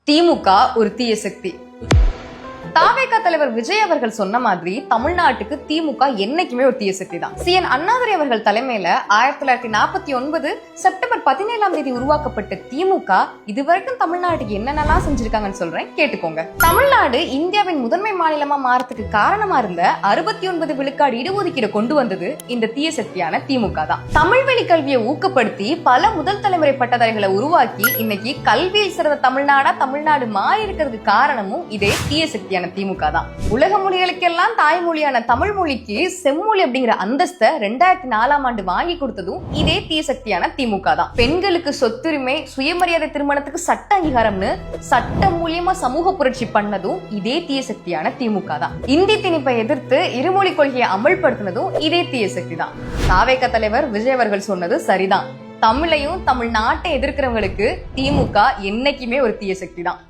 திமுக ஒரு தீய சக்தி. தாவேகா தலைவர் விஜய் அவர்கள் சொன்ன மாதிரி தமிழ்நாட்டுக்கு திமுக என்னைக்குமே ஒரு தீய சக்தி தான். CN அண்ணாதுரை அவர்கள் தலைமையில 1949 செப்டம்பர் 17 உருவாக்கப்பட்ட திமுக இதுவரைக்கும் தமிழ்நாட்டுக்கு என்னென்னலாம் செஞ்சிருக்காங்கன்னு சொல்றேன், கேட்டுக்கோங்க. தமிழ்நாடு இந்தியாவின் முதன்மை மாநிலமா மாறதுக்கு காரணமா இருந்த 69 விழுக்காடு இடஒதுக்கீடு கொண்டு வந்தது இந்த தீய சக்தியான திமுக தான். தமிழ் வழி கல்வியை ஊக்கப்படுத்தி பல முதல் தலைமுறை பட்டதாரிகளை உருவாக்கி இன்னைக்கு கல்வியில் சிறந்த தமிழ்நாடு மாறி இருக்கிறதுக்கு காரணமும் இதே தீய சக்தியான திமுக தான். உலக மொழிகளுக்கெல்லாம் தாய்மொழியான தமிழ் மொழிக்கு செம்மொழி அப்படிங்கிற அந்தஸ்தை 2004 வாங்கி கொடுத்ததும் இதே தீய சக்தியான திமுக தான். பெண்களுக்கு சொத்துரிமை, சுயமரியாதை திருமணத்துக்கு சட்ட அங்கீகாரம்னு சட்டம் மூலியமா சமூக புரட்சி பண்ணதும் இதே தீய சக்தியான திமுக தான். இந்தி திணிப்பை எதிர்த்து இருமொழி கொள்கையை அமல்படுத்தினதும் இதே தீய சக்தி தான். தாவேகா தலைவர் விஜய் அவர்கள் சொன்னது சரிதான். தமிழையும் தமிழ்நாட்டை எதிர்க்கிறவங்களுக்கு திமுக என்னைக்குமே ஒரு தீய சக்தி தான்.